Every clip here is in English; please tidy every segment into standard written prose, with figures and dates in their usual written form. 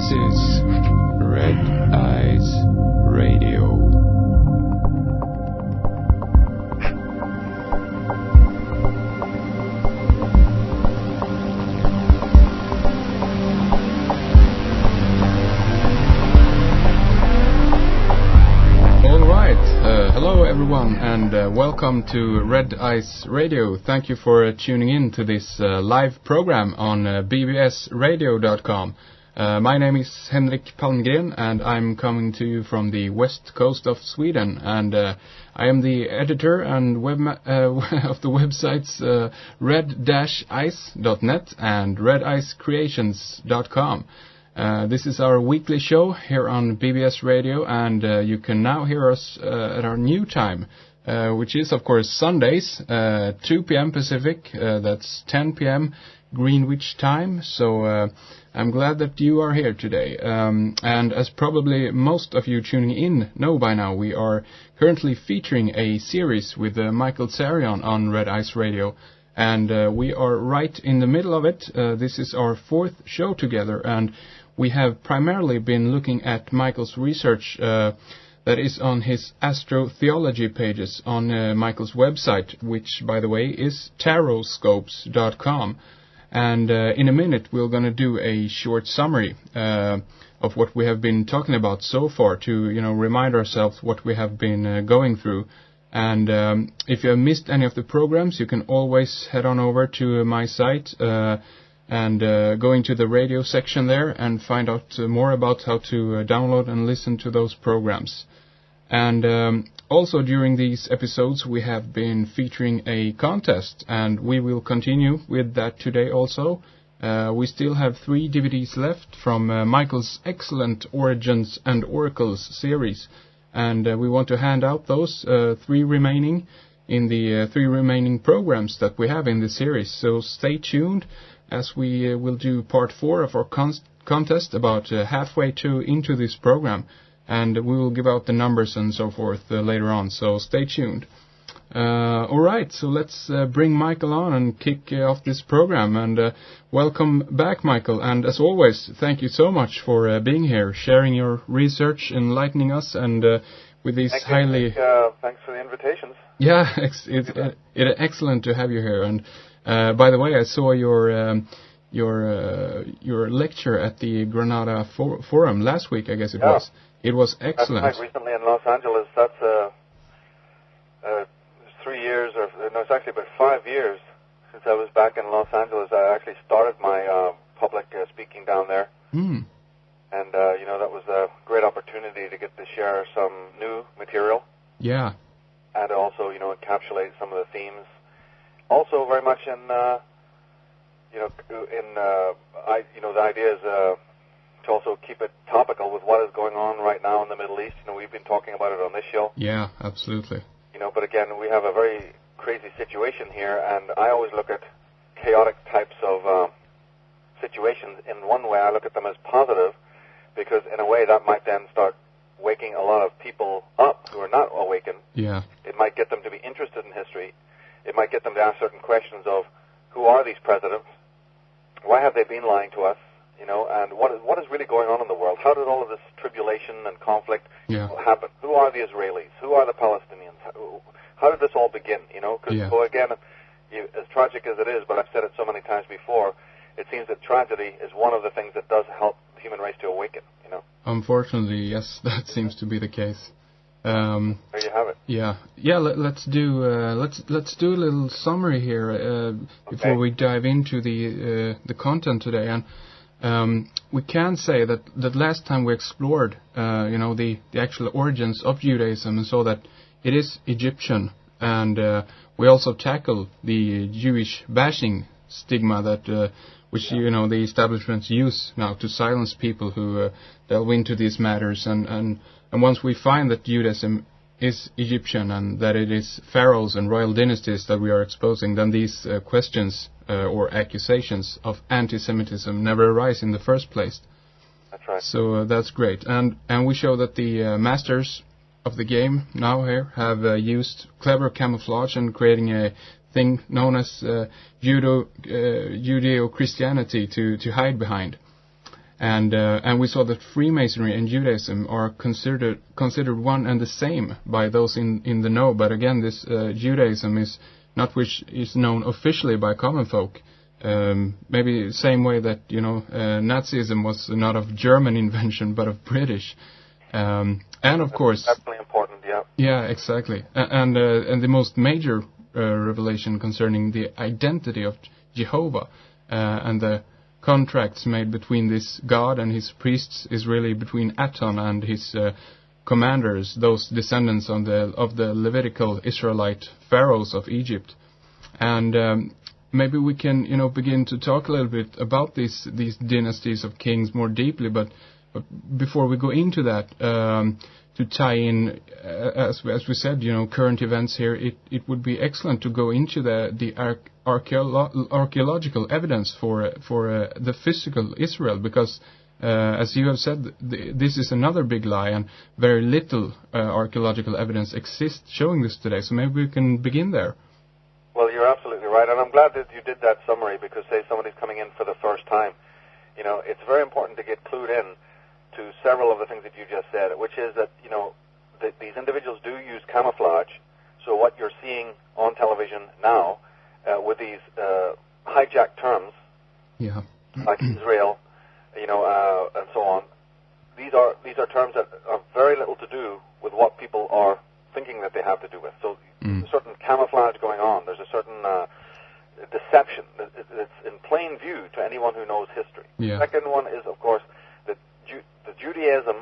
This is Red Eyes Radio. Hello everyone and welcome to Red Eyes Radio. Thank you for tuning in to this live program on bbsradio.com. My name is Henrik Palmgren and I'm coming to you from the west coast of Sweden, and I am the editor and of the websites red-ice.net and redicecreations.com. This is our weekly show here on BBS Radio, and you can now hear us at our new time, which is, of course, Sundays, 2 p.m. Pacific. That's 10 p.m. Greenwich time. So I'm glad that you are here today. And as probably most of you tuning in know by now, we are currently featuring a series with Michael Tsarion on Red Ice Radio. And we are right in the middle of it. This is our fourth show together, and we have primarily been looking at Michael's research that is on his astrotheology pages on Michael's website, which, by the way, is tarotscopes.com. And in a minute, we're going to do a short summary of what we have been talking about so far to, remind ourselves what we have been going through. And if you have missed any of the programs, you can always head on over to my site and go into the radio section there and find out more about how to download and listen to those programs. And also during these episodes we have been featuring a contest, and we will continue with that today also. We still have 3 DVDs left from Michael's excellent Origins and Oracles series, and we want to hand out those 3 remaining in the 3 remaining programs that we have in the series. So stay tuned, as we will do part 4 of our contest about halfway into this program, and we will give out the numbers and so forth later on, so stay tuned. Alright, so let's bring Michael on and kick off this program, and welcome back, Michael, and as always, thank you so much for being here, sharing your research, enlightening us, and with these thanks for the invitations. Yeah, it's excellent to have you here. And by the way, I saw your lecture at the Granada Forum last week, I guess it was. It was excellent. That's recently in Los Angeles. That's 3 years, it's actually about 5 years since I was back in Los Angeles. I actually started my public speaking down there. Mm. And, that was a great opportunity to get to share some new material. Yeah. And also, encapsulate some of the themes. Also, very much in, the idea is to also keep it topical with what is going on right now in the Middle East. We've been talking about it on this show. Yeah, absolutely. But again, we have a very crazy situation here, and I always look at chaotic types of situations. In one way, I look at them as positive, because in a way that might then start waking a lot of people up who are not awakened. Yeah. It might get them to be interested in history. It might get them to ask certain questions of, who are these presidents? Why have they been lying to us? And what is really going on in the world? How did all of this tribulation and conflict happen? Who are the Israelis? Who are the Palestinians? How did this all begin? So again, as tragic as it is, but I've said it so many times before, it seems that tragedy is one of the things that does help the human race to awaken. Unfortunately, yes, that seems to be the case. There you have it. Yeah. Let's do a little summary here before we dive into the content today. And we can say that last time we explored, the actual origins of Judaism, and saw that it is Egyptian, and we also tackled the Jewish bashing stigma that which the establishments use now to silence people who delve into these matters. And once we find that Judaism is Egyptian and that it is pharaohs and royal dynasties that we are exposing, then these questions or accusations of anti-Semitism never arise in the first place. That's right. So that's great. And we show that the masters of the game now here have used clever camouflage and creating a thing known as Judeo-Christianity to hide behind. And we saw that Freemasonry and Judaism are considered one and the same by those in the know. But again, this Judaism is not which is known officially by common folk. Maybe the same way that Nazism was not of German invention but of British. And of course, definitely important. Yeah. Yeah, exactly. And the most major revelation concerning the identity of Jehovah and the contracts made between this God and his priests is really between Aton and his commanders, those descendants of the Levitical Israelite pharaohs of Egypt. And maybe we can begin to talk a little bit about these dynasties of kings more deeply, but before we go into that, to tie in, as we said, current events here, it would be excellent to go into the archaeological evidence for the physical Israel, because as you have said, this is another big lie, and very little archaeological evidence exists showing this today. So maybe we can begin there. Well, you're absolutely right, and I'm glad that you did that summary, because say somebody's coming in for the first time, it's very important to get clued in to several of the things that you just said, which is that, these individuals do use camouflage. So what you're seeing on television now with these hijacked terms, like Israel, and so on, these are terms that have very little to do with what people are thinking that they have to do with. So there's a certain camouflage going on. There's a certain deception that's in plain view to anyone who knows history. Yeah. The second one is, of course, the Judaism,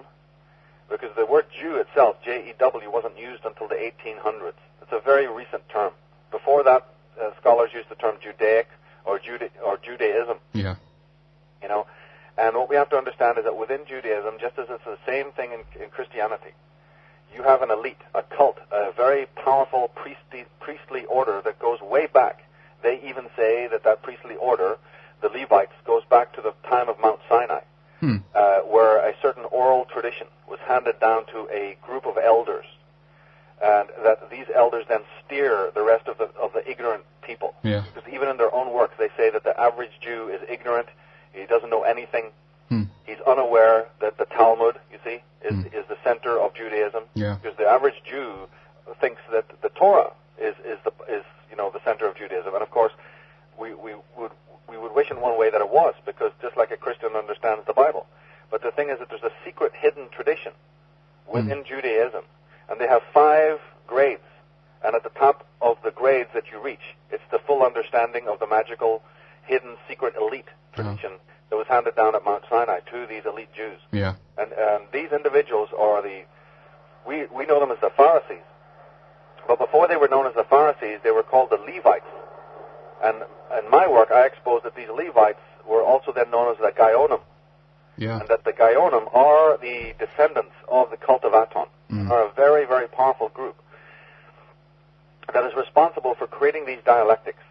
because the word Jew itself, J-E-W, wasn't used until the 1800s. It's a very recent term. Before that, scholars used the term Judaic or Judaism. Yeah. And what we have to understand is that within Judaism, just as it's the same thing in Christianity, you have an elite, a cult, a very powerful priestly order that goes way back. They even say that priestly order, the Levites, goes back to the time of Mount Sinai. Where a certain oral tradition was handed down to a group of elders, and that these elders then steer the rest of the ignorant people. Yeah. Because even in their own works, they say that the average Jew is ignorant, he doesn't know anything, he's unaware that the Talmud, you see, is the center of Judaism. Yeah. Because the average Jew thinks that the Torah is the center of Judaism, and of course, we would wish in one way that it was, because just like a Christian understands the Bible. But the thing is that there's a secret hidden tradition within Judaism, and they have 5 grades, and at the top of the grades that you reach, it's the full understanding of the magical, hidden, secret, elite tradition that was handed down at Mount Sinai to these elite Jews. Yeah. And these individuals are we know them as the Pharisees, but before they were known as the Pharisees, they were called the Levites. And in my work, I exposed that these Levites were also then known as the Gaionim. Yeah. And that the Gaionim are the descendants of the cult of Aton, are a very, very powerful group that is responsible for creating these dialectics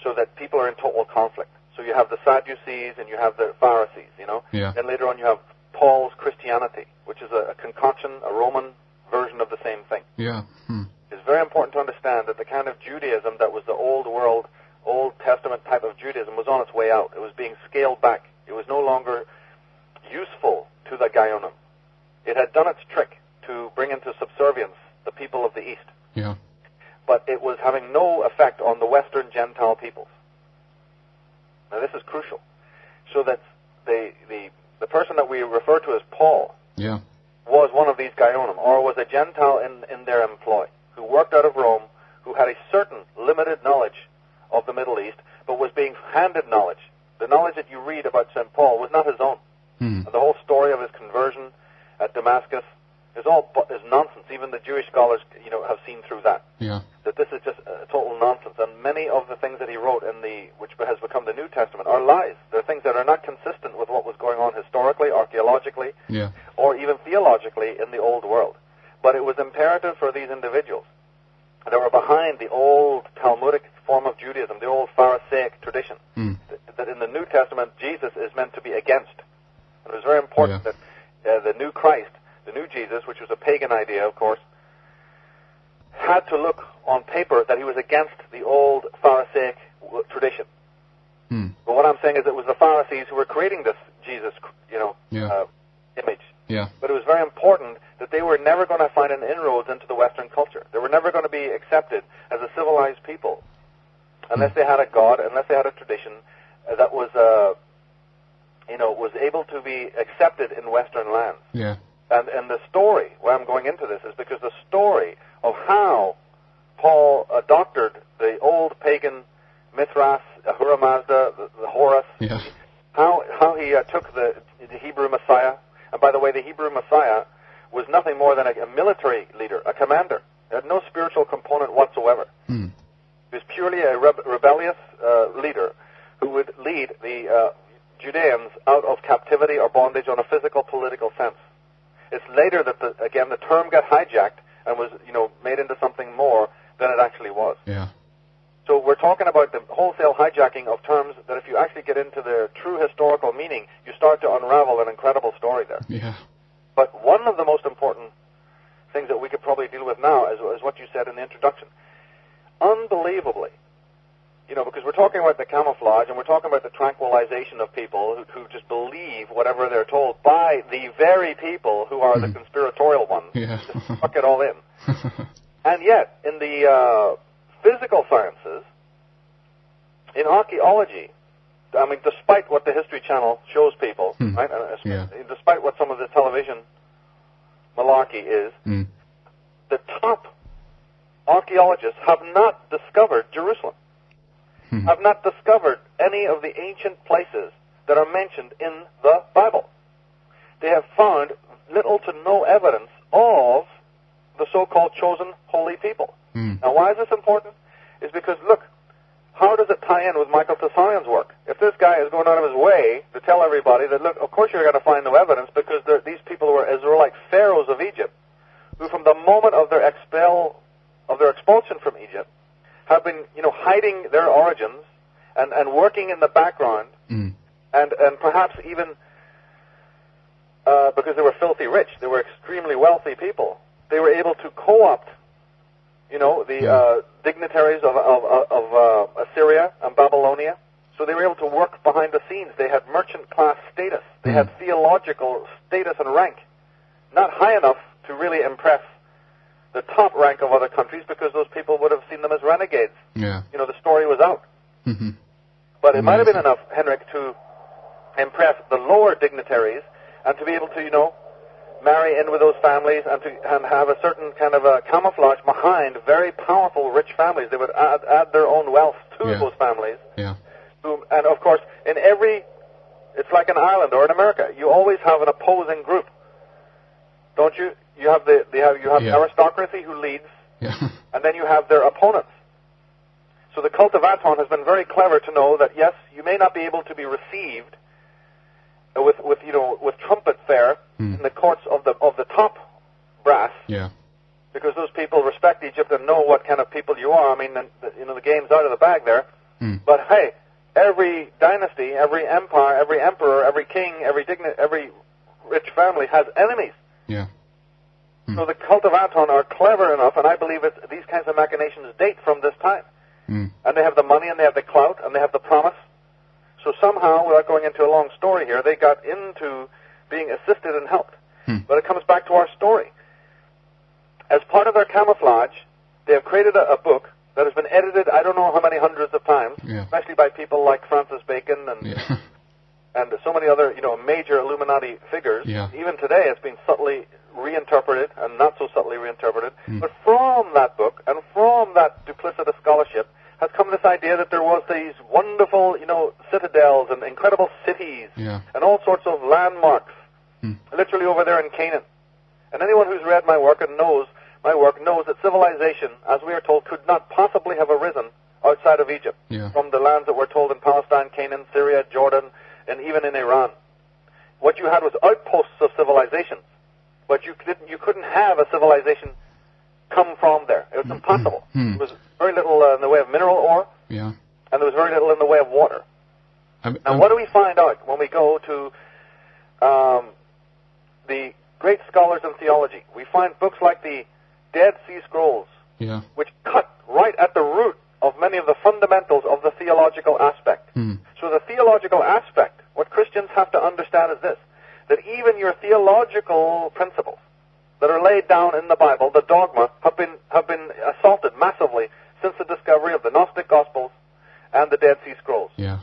so that people are in total conflict. So you have the Sadducees and you have the Pharisees, Yeah. Then later on you have Paul's Christianity, which is a concoction, a Roman version of the same thing. Yeah. It's very important to understand that the kind of Judaism that was the old world, Old Testament type of Judaism was on its way out. It was being scaled back. It was no longer useful to the Gaionim. It had done its trick to bring into subservience the people of the East. Yeah. But it was having no effect on the Western Gentile peoples. Now this is crucial. So that the person that we refer to as Paul was one of these Gaionim, or was a Gentile in their employ, who worked out of Rome, who had a certain limited knowledge of the Middle East, but was being handed knowledge. The knowledge that you read about St. Paul was not his own. And the whole story of his conversion at Damascus is nonsense. Even the Jewish scholars, have seen through that. Yeah. That this is just total nonsense. And many of the things that he wrote which has become the New Testament, are lies. They're things that are not consistent with what was going on historically, archaeologically, or even theologically in the old world. But it was imperative for these individuals that were behind the old Talmudic form of Judaism, the old Pharisaic tradition, that in the New Testament Jesus is meant to be against. And it was very important that the new Christ, the new Jesus, which was a pagan idea, of course, had to look on paper that he was against the old Pharisaic tradition. But what I'm saying is it was the Pharisees who were creating this Jesus, image. Yeah. But it was very important that they were never going to find an inroads into the Western culture. They were never going to be accepted as a civilized people unless they had a god, unless they had a tradition that was, was able to be accepted in Western lands. Yeah. And the story, why I'm going into this, is because the story of how Paul doctored the old pagan Mithras, Ahura Mazda, the Horus, how he took the Hebrew Messiah. And by the way, the Hebrew Messiah was nothing more than a military leader, a commander. It had no spiritual component whatsoever. He was purely a rebellious leader who would lead the Judeans out of captivity or bondage on a physical, political sense. It's later that, the term got hijacked and was, made into something more than it actually was. Yeah. So we're talking about the wholesale hijacking of terms that if you actually get into their true historical meaning, you start to unravel an incredible story there. Yeah. But one of the most important things that we could probably deal with now is what you said in the introduction. Unbelievably, because we're talking about the camouflage and we're talking about the tranquilization of people who just believe whatever they're told by the very people who are the conspiratorial ones. Yeah. Just suck it all in. And yet, in the physical sciences, in archaeology, despite what the History Channel shows people, right, despite what some of the television malarkey is, the top archaeologists have not discovered Jerusalem, have not discovered any of the ancient places that are mentioned in the Bible. They have found little to no evidence of the so-called chosen holy people. Now, why is this important? Is because, look, how does it tie in with Michael Tsarion's work? If this guy is going out of his way to tell everybody that, look, of course you're going to find no evidence because these people were Israelite pharaohs of Egypt, who from the moment of their expulsion from Egypt have been, hiding their origins and working in the background, and perhaps even because they were filthy rich, they were extremely wealthy people, they were able to co-opt the dignitaries of Assyria and Babylonia. So they were able to work behind the scenes. They had merchant class status. They had theological status and rank. Not high enough to really impress the top rank of other countries because those people would have seen them as renegades. Yeah. The story was out. But it might have been enough, Henrik, to impress the lower dignitaries and to be able to, marry in with those families and have a certain kind of a camouflage behind very powerful, rich families. They would add their own wealth to those families. Yeah. And of course, it's like in Ireland or in America. You always have an opposing group, don't you? You have aristocracy who leads, and then you have their opponents. So the cult of Aton has been very clever to know that yes, you may not be able to be received with trumpet fare in the courts of the top brass. Yeah. Because those people respect Egypt and know what kind of people you are. The game's out of the bag there. But hey, every dynasty, every empire, every emperor, every king, every rich family has enemies. Yeah. So the cult of Aton are clever enough, and I believe these kinds of machinations date from this time. And they have the money, and they have the clout, and they have the promise. So somehow, without going into a long story here, they got into being assisted and helped. But it comes back to our story. As part of their camouflage, they have created a book that has been edited I don't know how many hundreds of times, especially by people like Francis Bacon and so many other major Illuminati figures. Even today it's been subtly reinterpreted and not so subtly reinterpreted. But from that book and from that duplicitous scholarship has come this idea that there was these wonderful, citadels and incredible cities and all sorts of landmarks, literally over there in Canaan. And anyone who's read my work and knows my work knows that civilization, as we are told, could not possibly have arisen outside of Egypt, from the lands that we're told in Palestine, Canaan, Syria, Jordan, and even in Iran. What you had was outposts of civilizations, but you couldn't have a civilization come from there. It was impossible. There was very little in the way of mineral ore, and there was very little in the way of water. Now, what do we find out when we go to the great scholars in theology? We find books like the Dead Sea Scrolls, which cut right at the root of many of the fundamentals of the theological aspect. So the theological aspect, what Christians have to understand is this, that even your theological principles that are laid down in the Bible, the dogma, have been assaulted massively since the discovery of the Gnostic Gospels and the Dead Sea Scrolls. Yeah.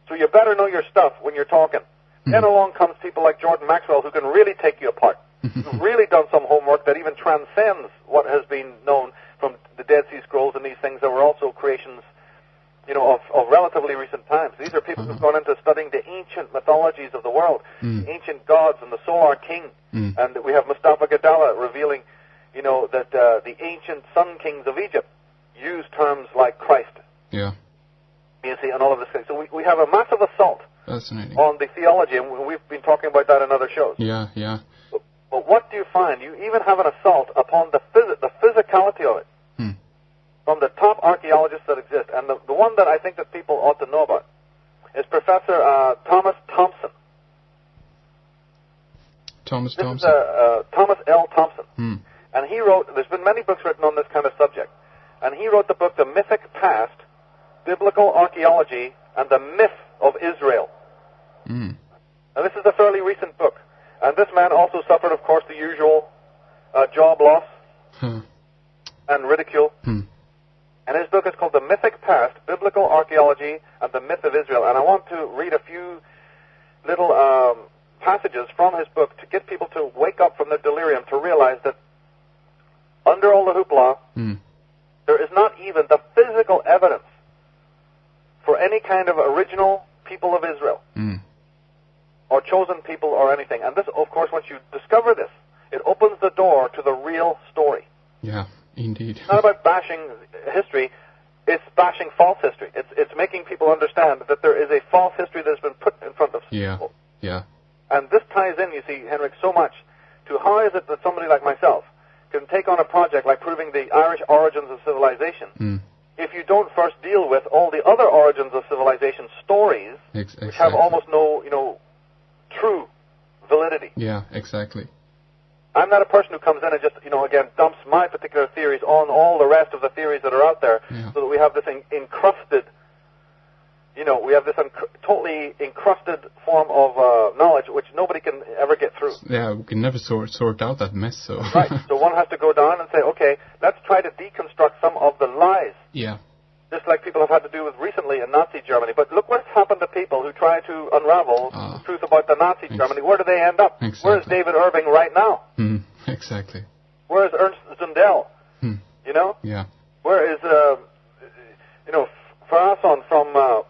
So you better know your stuff when you're talking. Then along comes people like Jordan Maxwell who can really take you apart, who've really done some homework that even transcends what has been known from the Dead Sea Scrolls and these things that were also creations, of relatively recent times. These are people who've gone into studying the ancient mythologies of the world, the ancient gods and the Solar King. And we have Mustafa Gadala revealing, that the ancient sun kings of Egypt used terms like Christ. Yeah. You see, and all of this thing. So we have a massive assault on the theology, and we've been talking about that in other shows. Yeah, yeah. But what do you find? You even have an assault upon the physicality of it from the top archaeologists that exist. And the one that I think that people ought to know about is Professor Thomas Thompson. Thomas This Thompson. is Thomas L. Thompson. And he wrote, there's been many books written on this kind of subject, and he wrote the book, The Mythic Past, Biblical Archaeology and the Myth of Israel. Now, this is a fairly recent book. And this man also suffered, of course, the usual job loss and ridicule. And his book is called The Mythic Past, Biblical Archaeology and the Myth of Israel. And I want to read a few little passages from his book to get people to wake up from their delirium, to realize that under all the hoopla, there is not even the physical evidence for any kind of original people of Israel or chosen people or anything. And this, of course, once you discover this, it opens the door to the real story. Yeah, indeed. It's not about bashing history, it's bashing false history. It's making people understand that there is a false history that has been put in front of people. Yeah. And this ties in, you see, Henrik, so much to how is it that somebody like myself can take on a project like proving the Irish origins of civilization if you don't first deal with all the other origins of civilization stories, which have almost no, true validity. Yeah, exactly. I'm not a person who comes in and just, again, dumps my particular theories on all the rest of the theories that are out there, so that we have this encrusted, we have this totally encrusted form of knowledge which nobody can ever get through. Yeah, we can never sort out that mess, so... Right, so one has to go down and say, okay, let's try to deconstruct some of the lies. Yeah. Just like people have had to do with recently in Nazi Germany. But look what's happened to people who try to unravel the truth about the Nazi Germany. Where do they end up? Exactly. Where's David Irving right now? Exactly. Where's Ernst Zundel? Yeah. Where is, Frasson from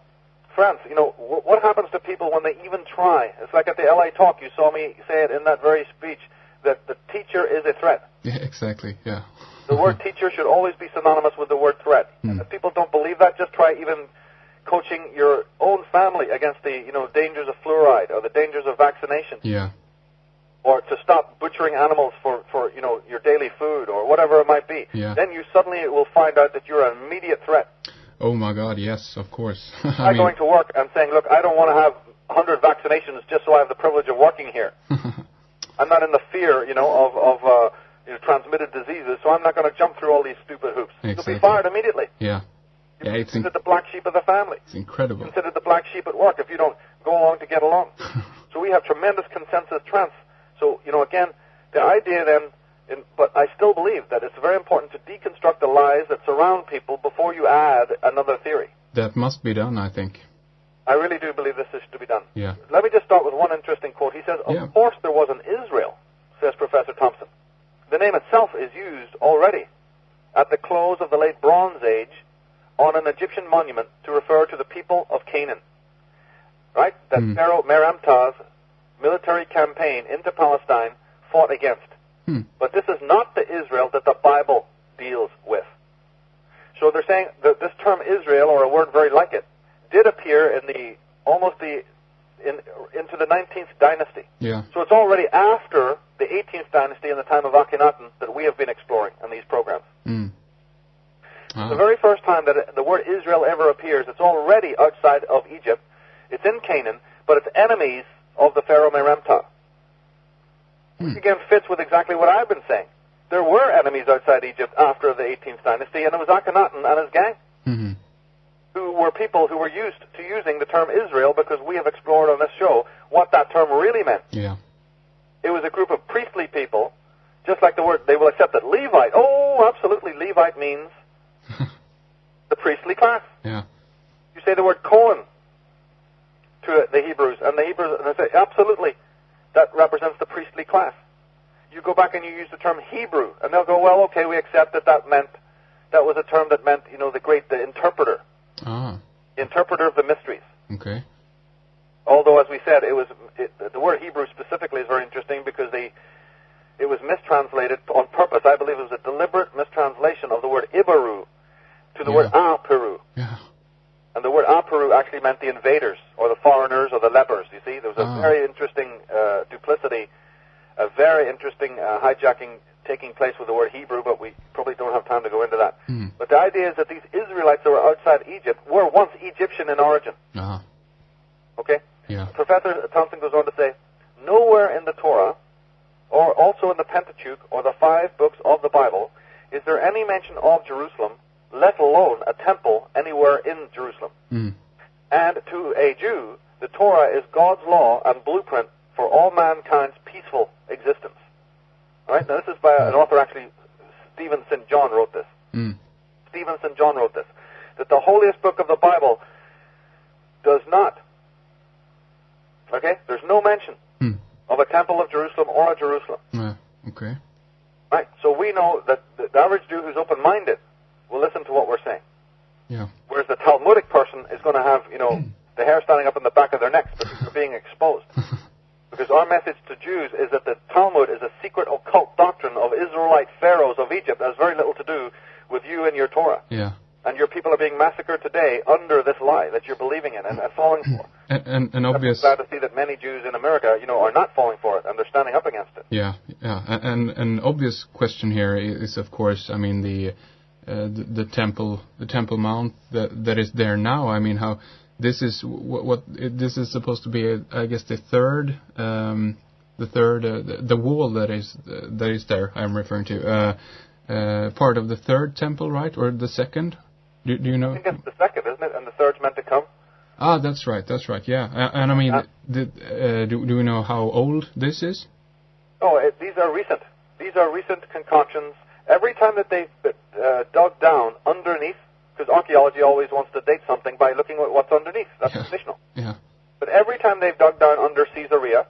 France? What happens to people when they even try? It's like at the LA talk, you saw me say it in that very speech, that the teacher is a threat. Yeah, exactly, yeah. The word teacher should always be synonymous with the word threat. And if people don't believe that, just try even coaching your own family against the, dangers of fluoride or the dangers of vaccination. Yeah. Or to stop butchering animals for your daily food or whatever it might be. Yeah. Then you suddenly will find out that you're an immediate threat. Oh my God, yes, of course. By going to work and saying, look, I don't want to have 100 vaccinations just so I have the privilege of working here. I'm not in the fear, of transmitted diseases, so I'm not going to jump through all these stupid hoops. Exactly. You'll be fired immediately. Yeah. You're it's considered the black sheep of the family. It's incredible. Considered the black sheep at work if you don't go along to get along. So we have tremendous consensus trends. So, again, the idea then, but I still believe that it's very important to deconstruct the lies that surround people before you add another theory. That must be done, I think. I really do believe this is to be done. Yeah. Let me just start with one interesting quote. He says, of course there was an Israel, says Professor Thompson. The name itself is used already at the close of the late Bronze Age on an Egyptian monument to refer to the people of Canaan. Right? That Pharaoh Meremtah's military campaign into Palestine fought against. But this is not the Israel that the Bible deals with. So they're saying that this term Israel, or a word very like it, did appear in into the 19th dynasty. Yeah. So it's already after the 18th dynasty in the time of Akhenaten that we have been exploring in these programs. The very first time that the word Israel ever appears, it's already outside of Egypt. It's in Canaan, but it's enemies of the Pharaoh Meremtah. Which again fits with exactly what I've been saying. There were enemies outside Egypt after the 18th dynasty, and it was Akhenaten and his gang who were people who were used to using the term Israel because we have explored on this show what that term really meant. Yeah. It was a group of priestly people, just like the word, they will accept that Levite. Oh, absolutely, Levite means the priestly class. Yeah. You say the word Cohen to the Hebrews, and they say, absolutely, that represents the priestly class. You go back and you use the term Hebrew, and they'll go, well, okay, we accept that that was a term that meant, the interpreter. Ah. The interpreter of the mysteries. Okay. Although, as we said, the word Hebrew specifically is very interesting because it was mistranslated on purpose. I believe it was a deliberate mistranslation of the word Ibaru to the word Aperu. Yeah. And the word Aperu actually meant the invaders, or the foreigners, or the lepers. You see, there was a very interesting duplicity, a very interesting hijacking taking place with the word Hebrew, but we probably don't have time to go into that. Mm. But the idea is that these Israelites that were outside Egypt were once Egyptian in origin. Uh-huh. Okay? Yeah. Professor Thompson goes on to say, nowhere in the Torah, or also in the Pentateuch, or the 5 books of the Bible, is there any mention of Jerusalem, let alone a temple anywhere in Jerusalem. Mm. And to a Jew, the Torah is God's law and blueprint for all mankind's peaceful existence. All right? Now, this is by an author, actually, Stephen St. John wrote this. Mm. Stephen St. John wrote this, that the holiest book of the Bible does not, there's no mention of a temple of Jerusalem or a Jerusalem. Okay. Right? So we know that the average Jew who's open-minded will listen to what we're saying. Yeah. Whereas the Talmudic person is going to have, the hair standing up in the back of their necks because they're being exposed. Because our message to Jews is that the Talmud is a secret occult doctrine of Israelite pharaohs of Egypt that has very little to do with you and your Torah. Yeah. And your people are being massacred today under this lie that you're believing in and falling for. And obvious. I'm glad to see that many Jews in America, are not falling for it and they're standing up against it. Yeah, yeah. And an obvious question here is, of course, I mean, the temple Mount that is there now. I mean, how this is this is supposed to be, I guess, the wall that is there. I'm referring to part of the third temple, right, or the second? Do you know? I think it's the second, isn't it? And the third's meant to come. Ah, that's right. Yeah, and I mean, do we know how old this is? Oh, these are recent. These are recent concoctions. Every time that they've dug down underneath, because archaeology always wants to date something by looking at what's underneath. That's traditional. Yeah. But every time they've dug down under Caesarea,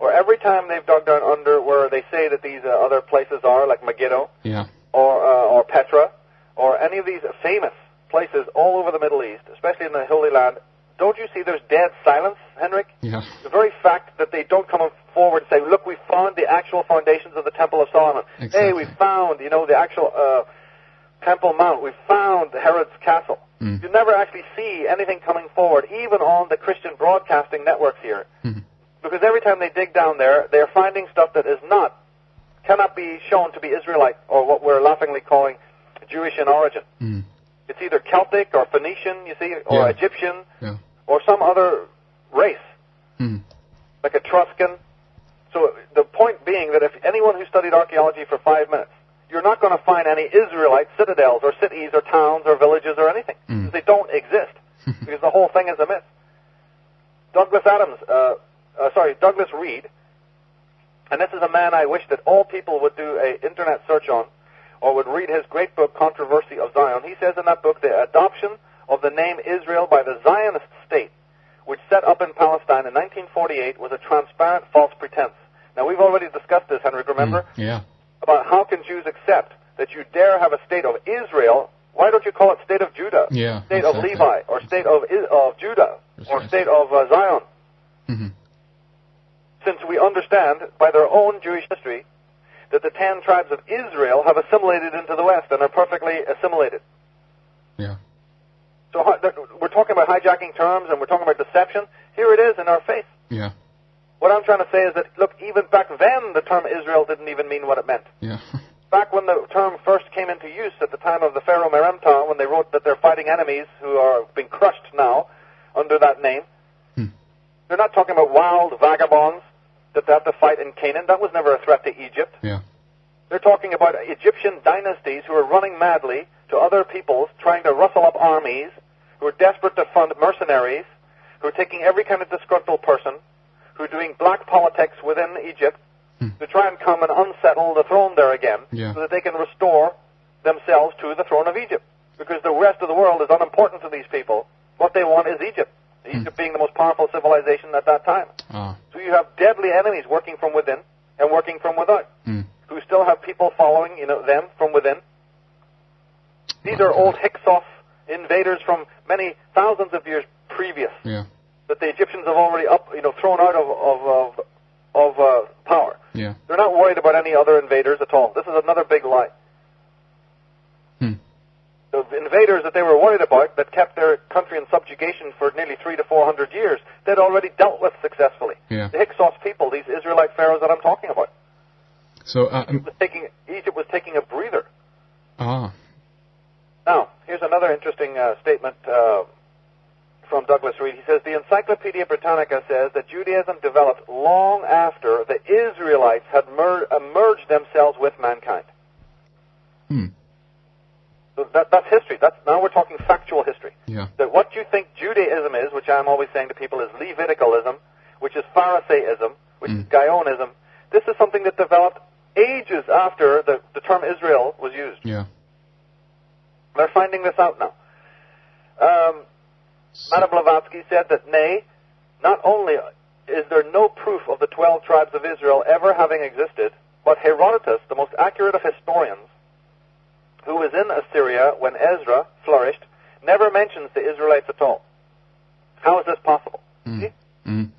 or every time they've dug down under where they say that these other places are, like Megiddo, or Petra, or any of these famous places all over the Middle East, especially in the Holy Land, don't you see there's dead silence, Henrik? Yeah. The very fact that they don't come forward and say, look, we found the actual foundations of the Temple of Solomon. Exactly. Hey, we found, the actual Temple Mount. We found Herod's castle. Mm. You never actually see anything coming forward, even on the Christian broadcasting networks here. Mm. Because every time they dig down there, they're finding stuff that cannot be shown to be Israelite, or what we're laughingly calling Jewish in origin. Mm. It's either Celtic or Phoenician, you see, or Egyptian, or some other race, like Etruscan. So the point being that if anyone who studied archaeology for 5 minutes, you're not going to find any Israelite citadels or cities or towns or villages or anything. Because they don't exist. Because the whole thing is a myth. Douglas Reed, and this is a man I wish that all people would do an internet search on, or would read his great book, Controversy of Zion. He says in that book, the adoption of the name Israel by the Zionist state, which set up in Palestine in 1948, was a transparent false pretense. Now, we've already discussed this, Henrik, remember? Yeah. About how can Jews accept that you dare have a state of Israel? Why don't you call it state of Judah? Yeah, state of Levi, or state of Judah, or state of Zion? Mm-hmm. Since we understand by their own Jewish history that the 10 tribes of Israel have assimilated into the West and are perfectly assimilated. Yeah. So we're talking about hijacking terms and we're talking about deception. Here it is in our face. Yeah. What I'm trying to say is that, look, even back then the term Israel didn't even mean what it meant. Yeah. Back when the term first came into use at the time of the Pharaoh Meremta, when they wrote that they're fighting enemies who are being crushed now under that name, they're not talking about wild vagabonds that they have to fight in Canaan. That was never a threat to Egypt. Yeah. They're talking about Egyptian dynasties who are running madly to other peoples, trying to rustle up armies, who are desperate to fund mercenaries, who are taking every kind of disgruntled person, who are doing black politics within Egypt to try and come and unsettle the throne there again so that they can restore themselves to the throne of Egypt. Because the rest of the world is unimportant to these people. What they want is Egypt. Egypt being the most powerful civilization at that time. So you have deadly enemies working from within and working from without, who still have people following, them from within. These are old Hyksos invaders from many thousands of years previous that the Egyptians have already thrown out of power. Yeah. They're not worried about any other invaders at all. This is another big lie. The invaders that they were worried about that kept their country in subjugation for nearly 300 to 400 years, they'd already dealt with successfully. Yeah. The Hyksos people, these Israelite pharaohs that I'm talking about. So Egypt was taking a breather. Ah. Now, here's another interesting statement from Douglas Reed. He says, the Encyclopedia Britannica says that Judaism developed long after the Israelites had merged themselves with mankind. So that's history. Now we're talking factual history. Yeah. That what you think Judaism is, which I'm always saying to people, is Leviticalism, which is Pharisaism, which is Gaonism. This is something that developed ages after the term Israel was used. Yeah. They're finding this out now. Madame Blavatsky said that, nay, not only is there no proof of the 12 tribes of Israel ever having existed, but Herodotus, the most accurate of historians, who was in Assyria when Ezra flourished, never mentions the Israelites at all. How is this possible? See?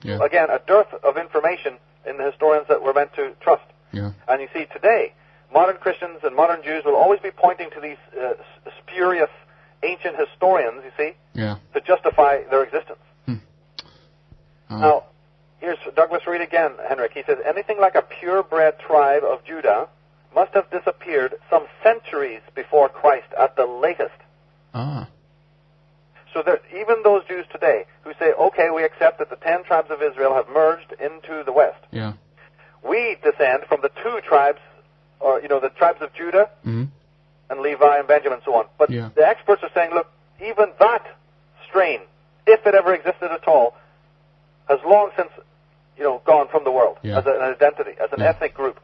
Yeah. Again, a dearth of information in the historians that we're meant to trust. Yeah. And you see, today, modern Christians and modern Jews will always be pointing to these spurious ancient historians, you see, to justify their existence. Now, here's Douglas Reed again, Henrik. He says, anything like a purebred tribe of Judah must have disappeared some centuries before Christ at the latest. So that even those Jews today who say, okay, we accept that the 10 tribes of Israel have merged into the West. Yeah. We descend from the 2 tribes, or, the tribes of Judah and Levi and Benjamin and so on. But the experts are saying, look, even that strain, if it ever existed at all, has long since, gone from the world as an identity, as an ethnic group.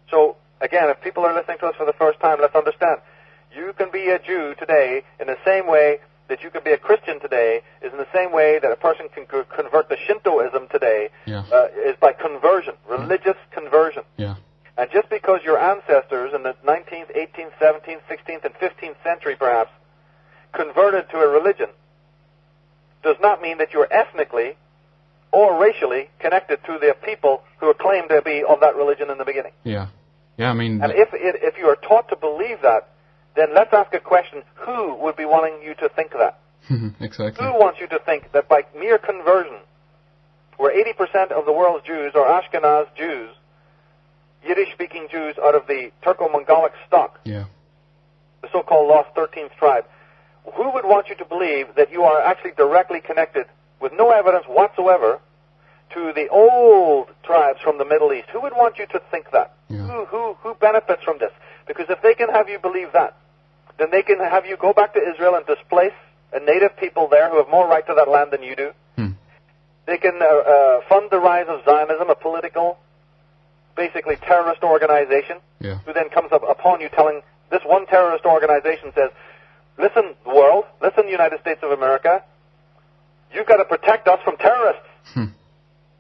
So, again, if people are listening to us for the first time, let's understand. You can be a Jew today in the same way that you can be a Christian today, is in the same way that a person can convert to Shintoism today, is by conversion, religious conversion. Yeah. And just because your ancestors in the 19th, 18th, 17th, 16th, and 15th century perhaps converted to a religion does not mean that you're ethnically or racially connected to the people who claim to be of that religion in the beginning. Yeah. Yeah, I mean... And if you are taught to believe that, then let's ask a question, who would be wanting you to think that? Exactly. Who wants you to think that by mere conversion, where 80% of the world's Jews are Ashkenaz Jews, Yiddish-speaking Jews out of the Turco-Mongolic stock, the so-called lost 13th tribe, who would want you to believe that you are actually directly connected with no evidence whatsoever to the old tribes from the Middle East? Who would want you to think that? Who benefits from this? Because if they can have you believe that, then they can have you go back to Israel and displace a native people there who have more right to that land than you do. They can fund the rise of Zionism, a political, basically terrorist organization, who then comes up upon you telling, this one terrorist organization says, listen, world, listen, United States of America, you've got to protect us from terrorists.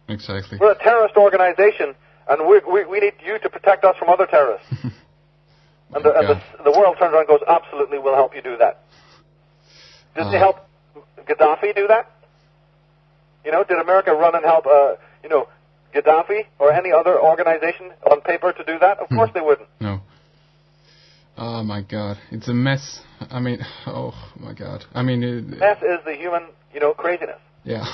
Exactly. We're a terrorist organization, and we need you to protect us from other terrorists. And the world turns around and goes, absolutely, we'll help you do that. Did they help Gaddafi do that? Did America run and help, Gaddafi or any other organization on paper to do that? Of course they wouldn't. No. Oh, my God. It's a mess. I mean, oh, my God. I mean... mess is the human, craziness. Yeah.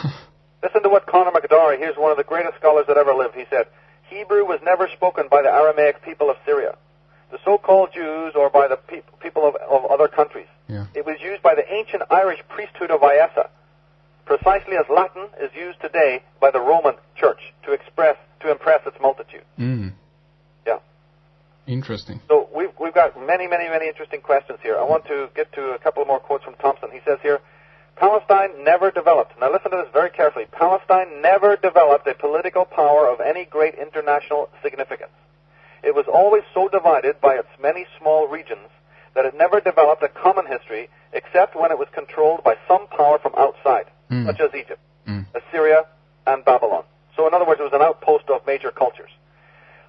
Listen to what Conor McDowry, here's one of the greatest scholars that ever lived. He said, Hebrew was never spoken by the Aramaic people of Syria, the so-called Jews, or by the people of other countries. It was used by the ancient Irish priesthood of Iessa, precisely as Latin is used today by the Roman Church to impress its multitude. Interesting. So we've got many interesting questions here. I want to get to a couple more quotes from Thompson. He says here, Palestine never developed. Now listen to this very carefully. Palestine never developed a political power of any great international significance. It was always so divided by its many small regions that it never developed a common history except when it was controlled by some power from outside, such as Egypt, Assyria, and Babylon. So in other words, it was an outpost of major cultures.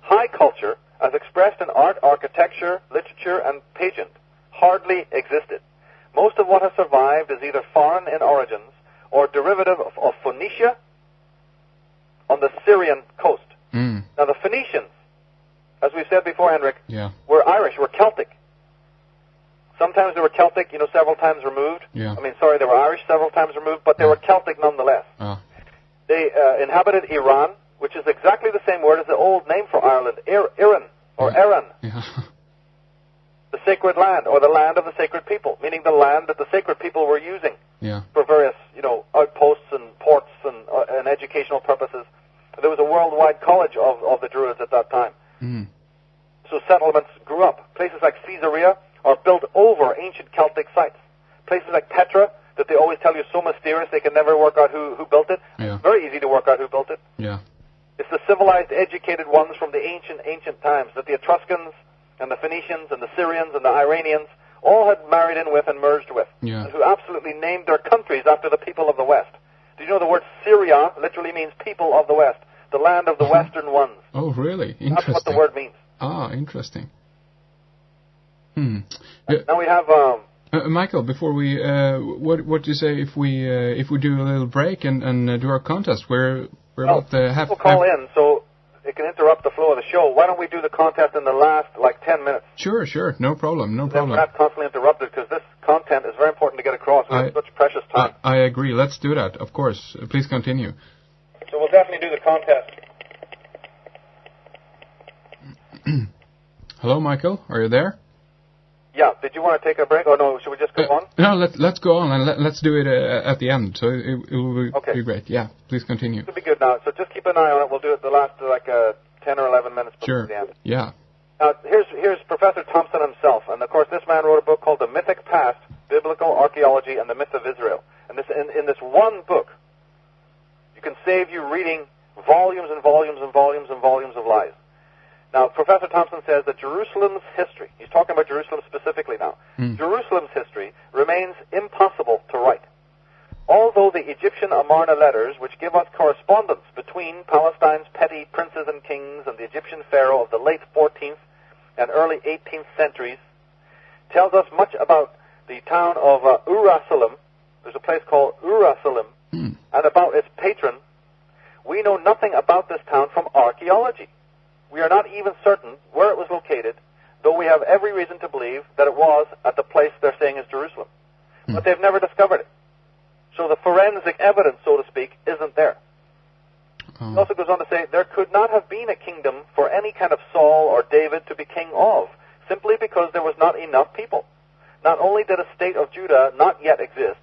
High culture, as expressed in art, architecture, literature, and pageant, hardly existed. Most of what has survived is either foreign in origins or derivative of Phoenicia on the Syrian coast. Now the Phoenicians, as we said before, Henrik, were Irish, were Celtic. Sometimes they were Celtic, several times removed. They were Irish several times removed, but they were Celtic nonetheless. They inhabited Iran, which is exactly the same word as the old name for Ireland, Iran, or Erin. The sacred land, or the land of the sacred people, meaning the land that the sacred people were using for various, outposts and ports and educational purposes. There was a worldwide college of the Druids at that time. So settlements grew up. Places like Caesarea are built over ancient Celtic sites. Places like Petra, that they always tell you so mysterious they can never work out who built it. It's very easy to work out who built it. It's the civilized, educated ones from the ancient times that the Etruscans and the Phoenicians and the Syrians and the Iranians all had married in with and merged with, and who absolutely named their countries after the people of the West. Did you know the word Syria literally means people of the West, the land of the Western ones? Oh, really? Interesting. That's what the word means. Ah, interesting. Now we have... Michael, before we, what do you say if we do a little break and do our contest? We're about half. People call in, so it can interrupt the flow of the show. Why don't we do the contest in the last 10 minutes? Sure, no problem. Then we're not constantly interrupted because this content is very important to get across. We have such precious time. I agree. Let's do that. Of course. Please continue. So we'll definitely do the contest. Hello, Michael. Are you there? Yeah. Did you want to take a break, or no? Should we just go on? No, let's go on and let's do it at the end. So it will be great. Yeah, please continue. It'll be good now. So just keep an eye on it. We'll do it the last 10 or 11 minutes before the end. Yeah. Now here's Professor Thompson himself, and of course this man wrote a book called The Mythic Past: Biblical Archaeology and the Myth of Israel. And this in this one book, you can save you reading volumes and volumes and volumes and volumes of lies. Now, Professor Thompson says that Jerusalem's history, he's talking about Jerusalem specifically now, Jerusalem's history remains impossible to write. Although the Egyptian Amarna letters, which give us correspondence between Palestine's petty princes and kings and the Egyptian pharaoh of the late 14th and early 18th centuries, tells us much about the town of Urasalim, there's a place called Urasalim, and about its patron, we know nothing about this town from archaeology. We are not even certain where it was located, though we have every reason to believe that it was at the place they're saying is Jerusalem. But they've never discovered it. So the forensic evidence, so to speak, isn't there. He also goes on to say, there could not have been a kingdom for any kind of Saul or David to be king of, simply because there was not enough people. Not only did a state of Judah not yet exist,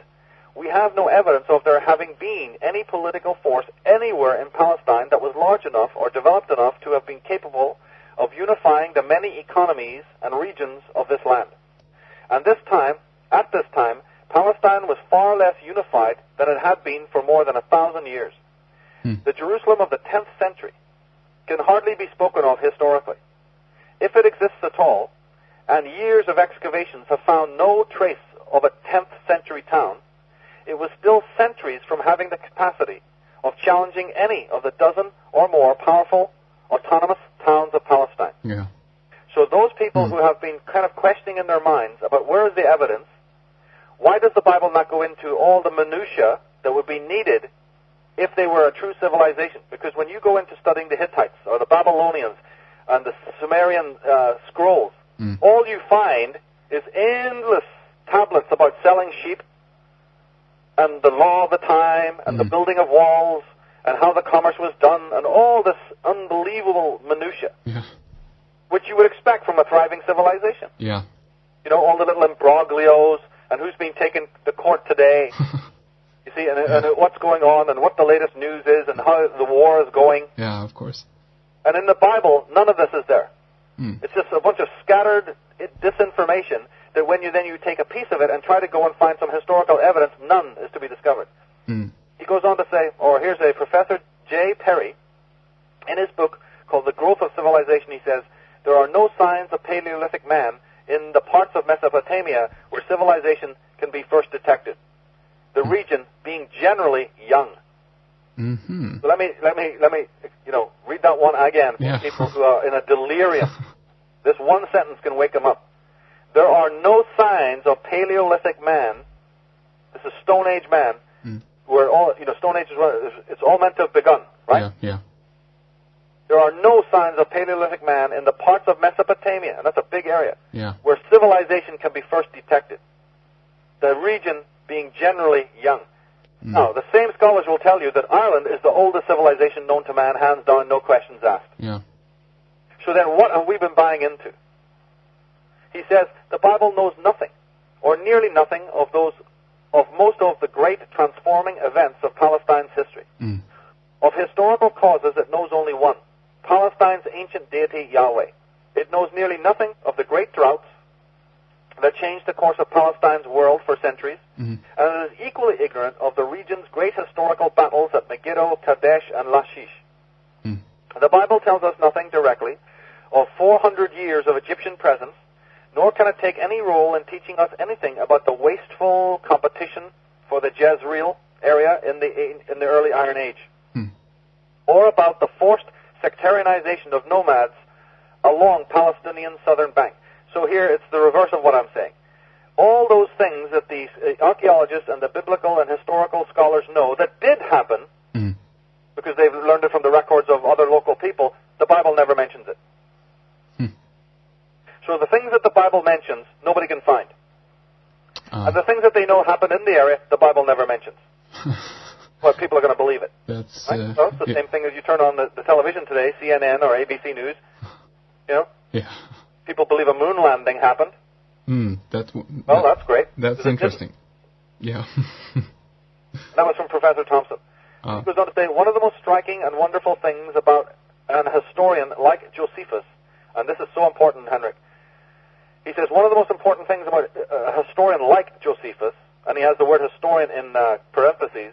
we have no evidence of there having been any political force anywhere in Palestine that was large enough or developed enough to have been capable of unifying the many economies and regions of this land. And at this time, Palestine was far less unified than it had been for more than 1,000 years. The Jerusalem of the 10th century can hardly be spoken of historically. If it exists at all, and years of excavations have found no trace of a 10th century town, it was still centuries from having the capacity of challenging any of the dozen or more powerful autonomous towns of Palestine. Yeah. So those people who have been kind of questioning in their minds about where is the evidence, why does the Bible not go into all the minutiae that would be needed if they were a true civilization? Because when you go into studying the Hittites or the Babylonians and the Sumerian scrolls, all you find is endless tablets about selling sheep and the law of the time and the building of walls and how the commerce was done and all this unbelievable minutiae, which you would expect from a thriving civilization. Yeah. You know, all the little imbroglios and who's being taken to court today. You see, and what's going on and what the latest news is and how the war is going. Yeah, of course. And in the Bible, none of this is there. It's just a bunch of scattered disinformation that when you take a piece of it and try to go and find some historical evidence, none is to be discovered. He goes on to say, or here's a Professor J. Perry, in his book called The Growth of Civilization, he says, there are no signs of Paleolithic man in the parts of Mesopotamia where civilization can be first detected, the region being generally young. So let me read that one again for people who are in a delirium. This one sentence can wake them up. There are no signs of Paleolithic man. This is Stone Age man. Where all Stone Age it's all meant to have begun, right? Yeah. There are no signs of Paleolithic man in the parts of Mesopotamia, and that's a big area, where civilization can be first detected. The region being generally young. Now, the same scholars will tell you that Ireland is the oldest civilization known to man, hands down, no questions asked. So then what have we been buying into? He says the Bible knows nothing, or nearly nothing, of most of the great transforming events of Palestine's history. Of historical causes, it knows only one: Palestine's ancient deity, Yahweh. It knows nearly nothing of the great droughts that changed the course of Palestine's world for centuries, and it is equally ignorant of the region's great historical battles at Megiddo, Kadesh, and Lachish. The Bible tells us nothing directly of 400 years of Egyptian presence, nor can it take any role in teaching us anything about the wasteful competition for the Jezreel area in the early Iron Age, or about the forced sectarianization of nomads along Palestinian southern bank. So here it's the reverse of what I'm saying. All those things that the archaeologists and the biblical and historical scholars know that did happen, because they've learned it from the records of other local people, the Bible never mentions it. So the things that the Bible mentions, nobody can find. And the things that they know happened in the area, the Bible never mentions. But people are going to believe it. That's right? So it's the same thing as you turn on the television today, CNN or ABC News. People believe a moon landing happened. That's great. That's interesting. Yeah. That was from Professor Thompson. He goes on to say, one of the most striking and wonderful things about an historian like Josephus, and this is so important, Henrik. He says, one of the most important things about a historian like Josephus, and he has the word historian in parentheses,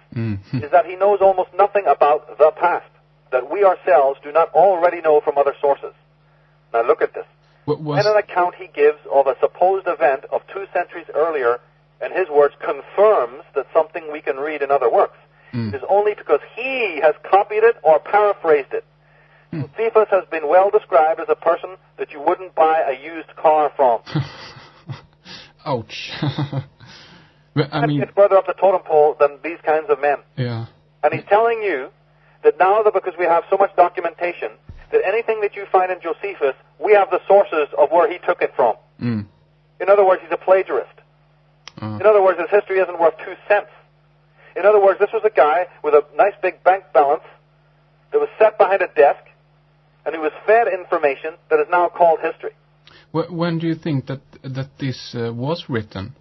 is that he knows almost nothing about the past, that we ourselves do not already know from other sources. Now look at this. In an account he gives of a supposed event of 2 centuries earlier, in his words, confirms that something we can read in other works. It is only because he has copied it or paraphrased it. Josephus has been well described as a person that you wouldn't buy a used car from. Ouch. It's further up the totem pole than these kinds of men. And he's telling you that now that because we have so much documentation, that anything that you find in Josephus, we have the sources of where he took it from. In other words, he's a plagiarist. In other words, his history isn't worth 2 cents. In other words, this was a guy with a nice big bank balance that was set behind a desk, and he was fed information that is now called history. When do you think that this was written?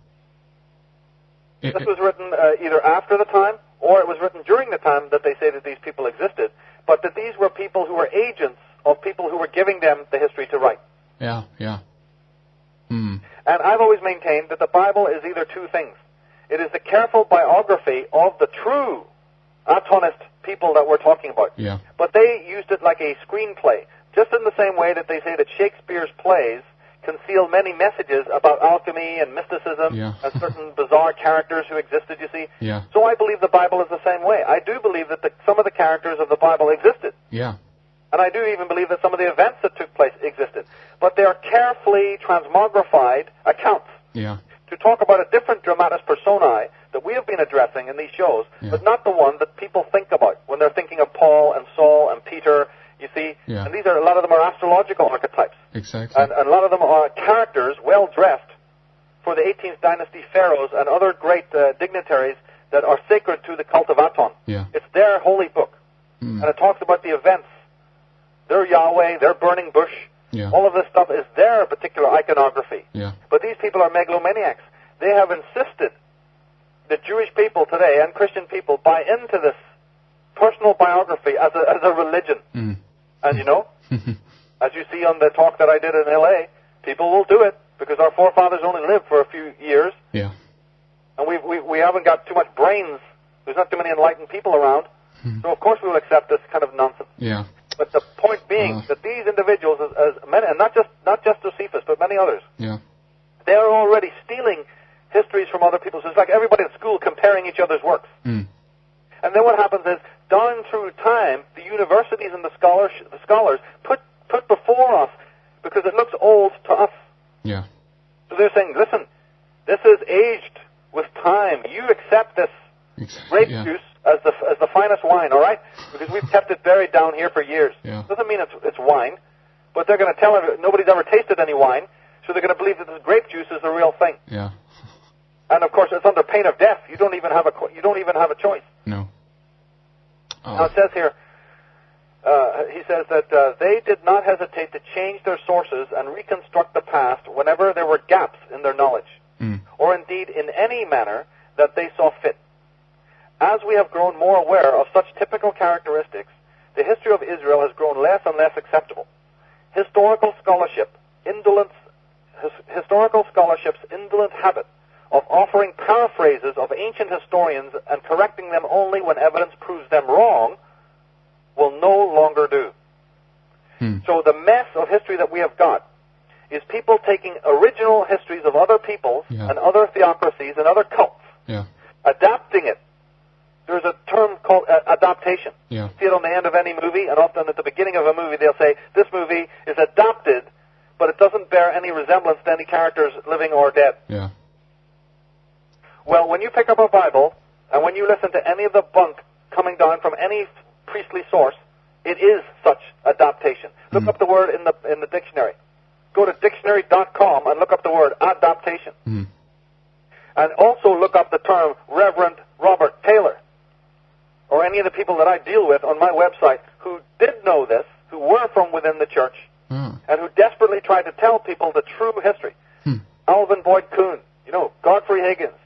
This was written either after the time, or it was written during the time that they say that these people existed, but that these were people who were agents of people who were giving them the history to write. And I've always maintained that the Bible is either 2 things. It is the careful biography of the true Atonist people that we're talking about. But they used it like a screenplay, just in the same way that they say that Shakespeare's plays conceal many messages about alchemy and mysticism and certain bizarre characters who existed, you see. So I believe the Bible is the same way. I do believe that some of the characters of the Bible existed. And I do even believe that some of the events that took place existed. But they are carefully transmogrified accounts. To talk about a different dramatis personae that we have been addressing in these shows, but not the one that people think about when they're thinking of Paul and Saul and Peter, you see. And these are, a lot of them are astrological archetypes. Exactly. And a lot of them are characters well dressed for the 18th dynasty pharaohs and other great dignitaries that are sacred to the cult of Aton. It's their holy book. And it talks about the events, their Yahweh, their burning bush. All of this stuff is their particular iconography. But these people are megalomaniacs. They have insisted that Jewish people today and Christian people buy into this personal biography as a religion. And you know, As you see on the talk that I did in L.A., people will do it because our forefathers only lived for a few years. Yeah. And we haven't got too much brains. There's not too many enlightened people around. So, of course, we will accept this kind of nonsense. Yeah. But the point being that these individuals, as many, and not just Josephus, but many others, they're already stealing histories from other people. So it's like everybody at school comparing each other's works. And then what happens is, down through time, the universities and the scholars put before us, because it looks old to us. Yeah. So they're saying, listen, this is aged with time. You accept this grape juice as the finest wine, all right? Because we've kept it buried down here for years. Yeah. Doesn't mean it's wine, but they're going to tell everyone, nobody's ever tasted any wine, so they're going to believe that this grape juice is the real thing. Yeah. And of course, it's under pain of death. You don't even have a choice. No. Now it says here, he says that they did not hesitate to change their sources and reconstruct the past whenever there were gaps in their knowledge, or indeed in any manner that they saw fit. As we have grown more aware of such typical characteristics, the history of Israel has grown less and less acceptable. Historical scholarship's indolent habit of offering paraphrases of ancient historians and correcting them only when evidence proves them wrong will no longer do. So the mess of history that we have got is people taking original histories of other peoples and other theocracies and other cults, adapting it. There's a term called adaptation. You see it on the end of any movie, and often at the beginning of a movie they'll say, this movie is adapted, but it doesn't bear any resemblance to any characters living or dead. Yeah. Well, when you pick up a Bible, and when you listen to any of the bunk coming down from any priestly source, it is such adaptation. Look up the word in the dictionary. Go to dictionary.com and look up the word adaptation. And also look up the term Reverend Robert Taylor, or any of the people that I deal with on my website who did know this, who were from within the church, and who desperately tried to tell people the true history. Alvin Boyd Kuhn, Godfrey Higgins,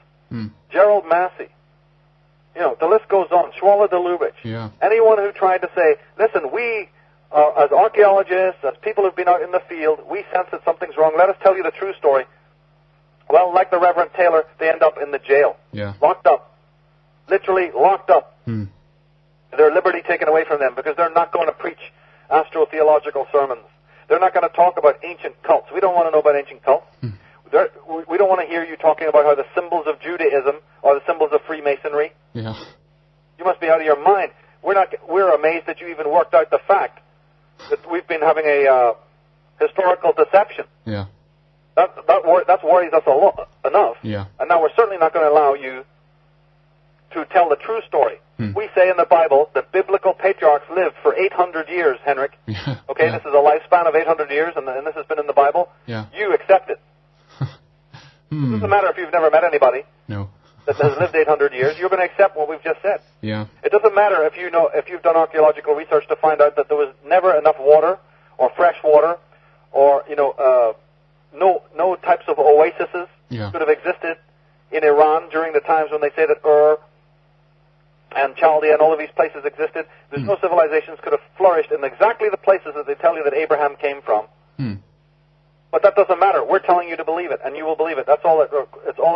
Gerald Massey, the list goes on, Schwaller de Lubitsch. Anyone who tried to say, listen, we, as archaeologists, as people who've been out in the field, we sense that something's wrong, let us tell you the true story. Well, like the Reverend Taylor, they end up in the jail, locked up. Literally locked up. Their liberty taken away from them because they're not going to preach astro-theological sermons. They're not going to talk about ancient cults. We don't want to know about ancient cults. We don't want to hear you talking about how the symbols of Judaism are the symbols of Freemasonry. You must be out of your mind. We're amazed that you even worked out the fact that we've been having a historical deception. That worries us enough. And now we're certainly not going to allow you to tell the true story. We say in the Bible that biblical patriarchs lived for 800 years, Henrik. This is a lifespan of 800 years, and this has been in the Bible. You accept it. It doesn't matter if you've never met anybody that has lived 800 years. You're going to accept what we've just said. It doesn't matter if you've done archaeological research to find out that there was never enough water or fresh water, or no types of oases could have existed in Iran during the times when they say that Ur and Chaldea and all of these places existed. There's no civilizations could have flourished in exactly the places that they tell you that Abraham came from. But that doesn't matter. We're telling you to believe it, and you will believe it. It's all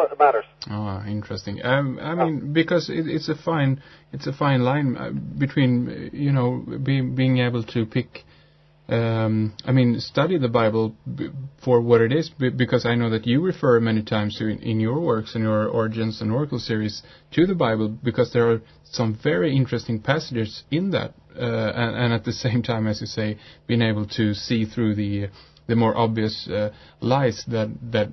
that matters. Oh, interesting. I mean, because it's a fine line between being able to pick. Study the Bible for what it is, because I know that you refer many times in your works, in your Origins and Oracle series, to the Bible, because there are some very interesting passages in that, and at the same time, as you say, being able to see through the more obvious lies that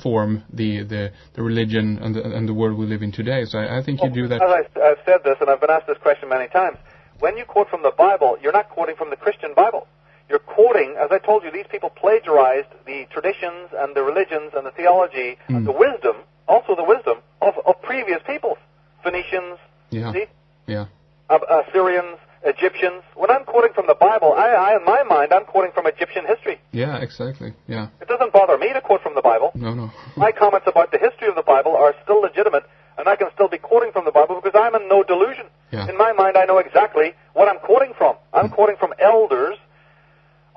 form the religion and the world we live in today. So I think you do that. As I've said this, and I've been asked this question many times, when you quote from the Bible, you're not quoting from the Christian Bible. You're quoting, as I told you, these people plagiarized the traditions and the religions and the theology and the wisdom, also the wisdom of previous peoples. Phoenicians, Assyrians, Egyptians. When I'm quoting from the Bible, I in my mind, I'm quoting from Egyptian history. Exactly. It doesn't bother me to quote from the Bible. No. My comments about the history of the Bible are still legitimate, and I can still be quoting from the Bible because I'm in no delusion. In my mind, I know exactly what I'm quoting from. I'm quoting from elders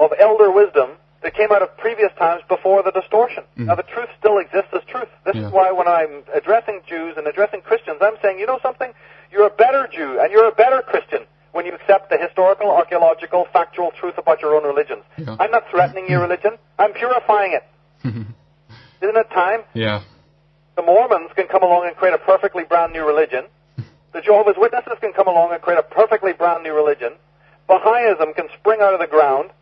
of elder wisdom that came out of previous times before the distortion. Now, the truth still exists as truth. This is why when I'm addressing Jews and addressing Christians, I'm saying, you know something? You're a better Jew and you're a better Christian when you accept the historical, archaeological, factual truth about your own religions. Yeah. I'm not threatening your religion. I'm purifying it. Isn't it time? Yeah. The Mormons can come along and create a perfectly brand new religion. The Jehovah's Witnesses can come along and create a perfectly brand new religion. Baha'ism can spring out of the ground.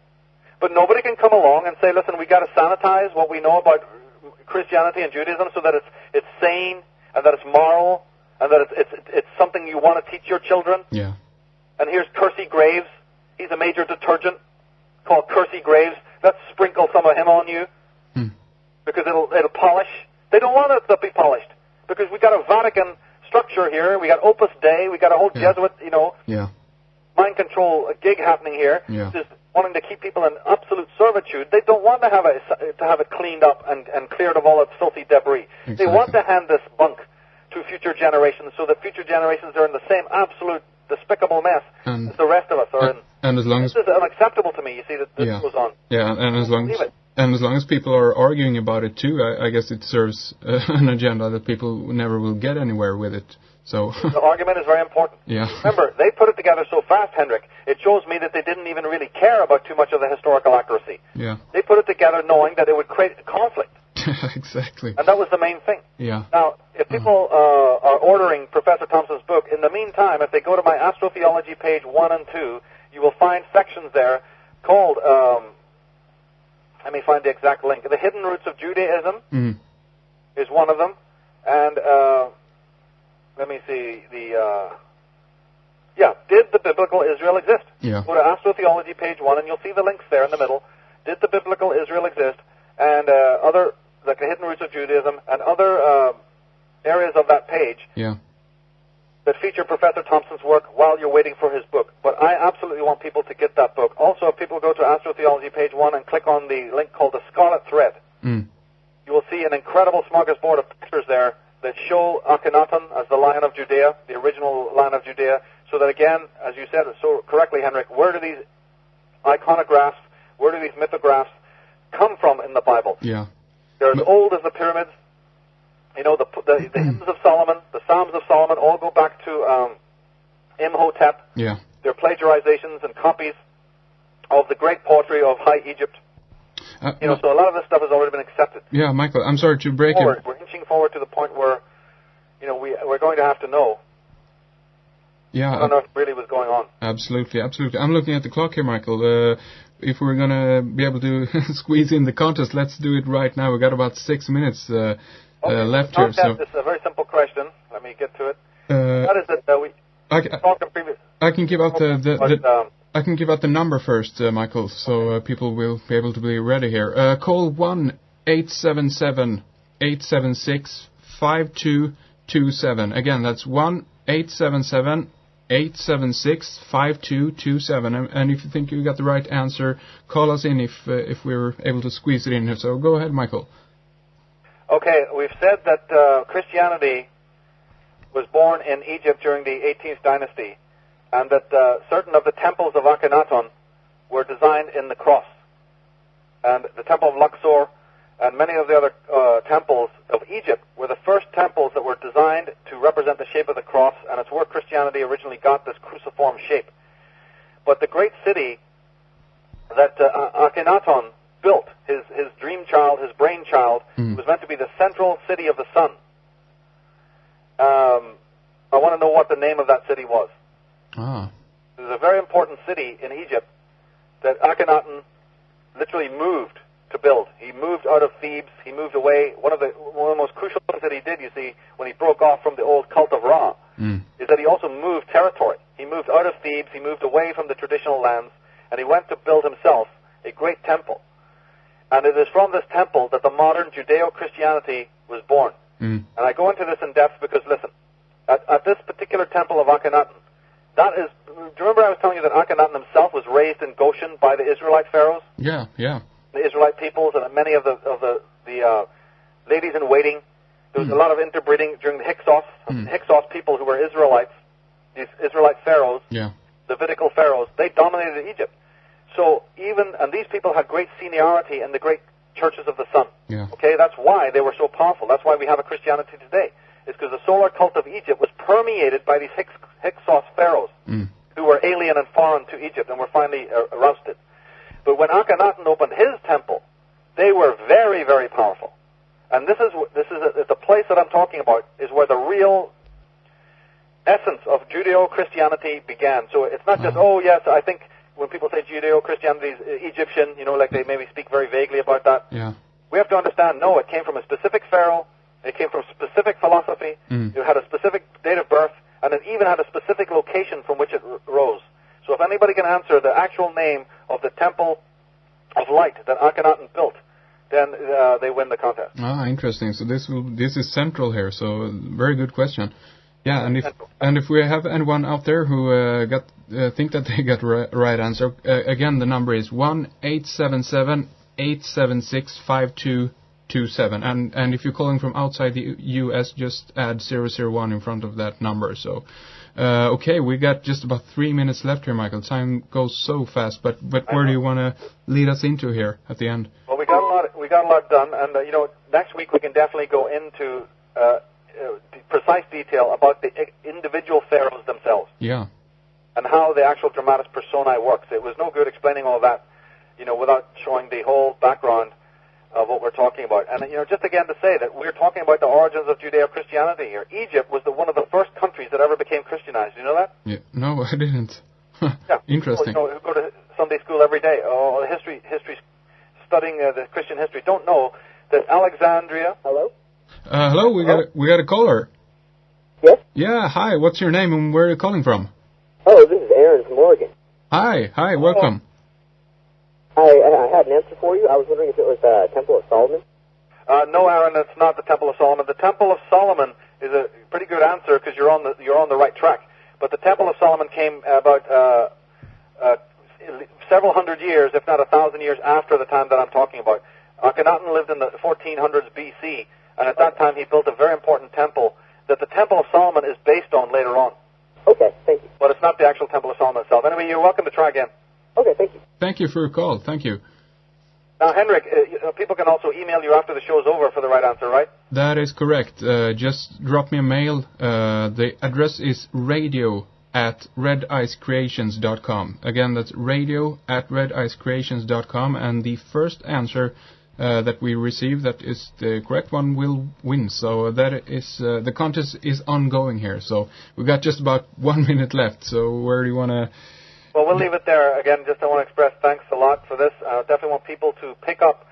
But nobody can come along and say, listen, we got to sanitize what we know about Christianity and Judaism so that it's sane and that it's moral and that it's something you want to teach your children. Yeah. And here's Kersey Graves. He's a major detergent called Kersey Graves. Let's sprinkle some of him on you because it'll polish. They don't want it to be polished because we got a Vatican structure here. We got Opus Dei. We got a whole Jesuit, mind control gig happening here. Yeah. Just wanting to keep people in absolute servitude. They don't want to have it cleaned up and cleared of all its filthy debris. Exactly. They want to hand this bunk to future generations so that future generations are in the same absolute despicable mess as the rest of us are in. And as long as this is unacceptable to me, you see, that this goes on. Yeah, and as long as people are arguing about it too, I guess it serves an agenda that people never will get anywhere with it. So the argument is very important. Yeah. Remember, they put it together so fast, Henrik. It shows me that they didn't even really care about too much of the historical accuracy. Yeah. They put it together knowing that it would create conflict. Exactly. And that was the main thing. Yeah. Now, if people are ordering Professor Thompson's book, in the meantime, if they go to my astrotheology page 1 and 2, you will find sections there called, let me find the exact link, The Hidden Roots of Judaism is one of them. And let me see, did the biblical Israel exist? Yeah. Go to astrotheology page 1 and you'll see the links there in the middle. Did the biblical Israel exist? And other, like the Hidden Roots of Judaism and other areas of that page that feature Professor Thompson's work while you're waiting for his book. But I absolutely want people to get that book. Also, if people go to astrotheology page 1 and click on the link called The Scarlet Thread, you will see an incredible smorgasbord of pictures there that show Akhenaten as the Lion of Judea, the original Lion of Judea, so that again, as you said so correctly, Henrik, where do these iconographs, where do these mythographs come from in the Bible? Yeah. They're as old as the pyramids. You know, the hymns of Solomon, the Psalms of Solomon all go back to Imhotep. Yeah. They're plagiarizations and copies of the great poetry of High Egypt. So a lot of this stuff has already been accepted. Yeah, Michael, I'm sorry to break it. We're inching forward to the point where, we're going to have to know. Yeah. I don't know if really was going on. Absolutely. I'm looking at the clock here, Michael. If we're going to be able to squeeze in the contest, let's do it right now. We've got about 6 minutes left here. So it's a very simple question. Let me get to it. That is that we talked in previous... I can give out I can give out the number first, Michael, so people will be able to be ready here. Call 1-877-876-5227. Again, that's 1-877-876-5227. And if you think you got the right answer, call us in if we're able to squeeze it in here. So go ahead, Michael. Okay, we've said that Christianity was born in Egypt during the 18th dynasty, and that certain of the temples of Akhenaten were designed in the cross. And the Temple of Luxor and many of the other temples of Egypt were the first temples that were designed to represent the shape of the cross, and it's where Christianity originally got this cruciform shape. But the great city that Akhenaten built, his dream child, his brainchild, was meant to be the central city of the sun. I want to know what the name of that city was. It was a very important city in Egypt that Akhenaten literally moved to build. He moved out of Thebes. He moved away. One of the most crucial things that he did, you see, when he broke off from the old cult of Ra, is that he also moved territory. He moved out of Thebes. He moved away from the traditional lands, and he went to build himself a great temple. And it is from this temple that the modern Judeo-Christianity was born. And I go into this in depth because, listen, at this particular temple of Akhenaten, that is, do you remember I was telling you that Akhenaten himself was raised in Goshen by the Israelite pharaohs? Yeah. The Israelite peoples and many of the ladies in waiting. There was a lot of interbreeding during the Hyksos. Hyksos people who were Israelites, these Israelite pharaohs, Levitical pharaohs, they dominated Egypt. So and these people had great seniority in the great churches of the sun. Yeah. Okay, that's why they were so powerful. That's why we have a Christianity today. It's because the solar cult of Egypt was permeated by these Hyksos pharaohs who were alien and foreign to Egypt and were finally ousted. But when Akhenaten opened his temple, they were very, very powerful. And this is the place that I'm talking about is where the real essence of Judeo-Christianity began. So it's not just, oh yes, I think when people say Judeo-Christianity is Egyptian, like they maybe speak very vaguely about that. Yeah. We have to understand, no, it came from a specific pharaoh, it came from specific philosophy, it had a specific date of birth, and it even had a specific location from which it rose. So if anybody can answer the actual name of the Temple of Light that Akhenaten built, then they win the contest. Ah, interesting. So this is central here. So very good question. Yeah, and if we have anyone out there who think that they got right answer, again the number is 1-877-876-5227, and if you're calling from outside the U.S., just add 001 in front of that number. So, okay, we got just about 3 minutes left here, Michael. Time goes so fast, but where do you want to lead us into here at the end? Well, we got a lot done, and next week we can definitely go into precise detail about the individual pharaohs themselves. Yeah. And how the actual dramatis personae works. It was no good explaining all that, without showing the whole background of what we're talking about. And, just again to say that we're talking about the origins of Judeo-Christianity here. Egypt was one of the first countries that ever became Christianized. You know that? Yeah. No, I didn't. Yeah. Interesting. People, who go to Sunday school every day, or history studying the Christian history, don't know that Alexandria... Hello? Hello, we got a caller. Yes? Yeah, hi, what's your name and where are you calling from? Oh, this is Aaron from Oregon. Hi, welcome. I had an answer for you. I was wondering if it was Temple of Solomon. No, Aaron, it's not the Temple of Solomon. The Temple of Solomon is a pretty good answer because you're on the right track. But the Temple of Solomon came about several hundred years, if not 1,000 years after the time that I'm talking about. Akhenaten lived in the 1400s BC, and at that time he built a very important temple that the Temple of Solomon is based on later on. Okay, thank you. But it's not the actual Temple of Solomon itself. Anyway, you're welcome to try again. Okay, thank you. Thank you for your call. Thank you. Now, Henrik, people can also email you after the show's over for the right answer, right? That is correct. Just drop me a mail. The address is radio@redicecreations.com. Again, that's radio@redicecreations.com, and the first answer that we receive that is the correct one will win. So that is the contest is ongoing here. So we've got just about 1 minute left. So where do you want to... Well, we'll leave it there. Again, just I want to express thanks a lot for this. I definitely want people to pick up,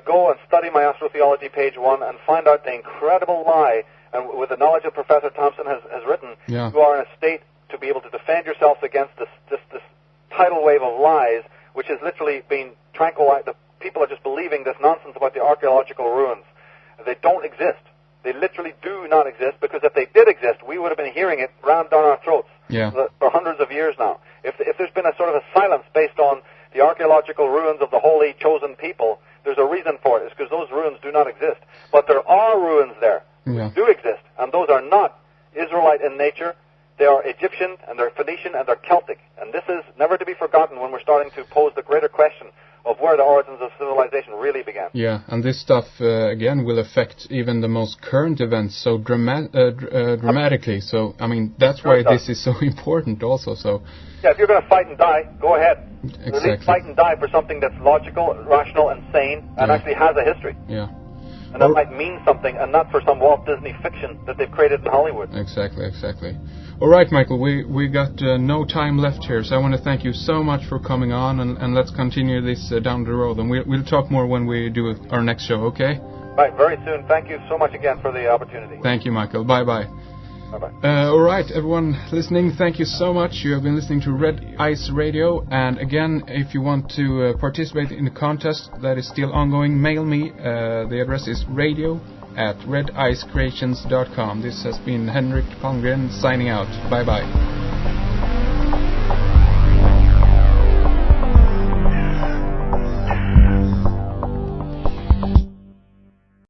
go and study my astrotheology page 1 and find out the incredible lie. And with the knowledge that Professor Thompson has written, yeah. You are in a state to be able to defend yourselves against this tidal wave of lies, which is literally being tranquilized. The people are just believing this nonsense about the archaeological ruins. They don't exist. They literally do not exist, because if they did exist, we would have been hearing it rammed down our throats for hundreds of years now. If there's been a sort of a silence based on the archaeological ruins of the holy chosen people, there's a reason for it. It's because those ruins do not exist. But there are ruins there which do exist, and those are not Israelite in nature. They are Egyptian, and they're Phoenician, and they're Celtic. And this is never to be forgotten when we're starting to pose the greater question of where the origins of civilization really began. Yeah, and this stuff, again, will affect even the most current events so dramatically. So, I mean, that's why this is so important also. So, yeah, if you're going to fight and die, go ahead. Exactly. At least fight and die for something that's logical, rational, and sane, and actually has a history. Yeah. And that might mean something, and not for some Walt Disney fiction that they've created in Hollywood. Exactly. All right, Michael, we got no time left here, so I want to thank you so much for coming on, and let's continue this down the road, and we'll talk more when we do our next show, okay? Right, very soon. Thank you so much again for the opportunity. Thank you, Michael. Bye-bye. Bye-bye. All right, everyone listening, thank you so much. You have been listening to Red Ice Radio, and again, if you want to participate in the contest that is still ongoing, mail me. The address is radio@redicecreations.com. This has been Henrik Palmgren signing out. Bye-bye.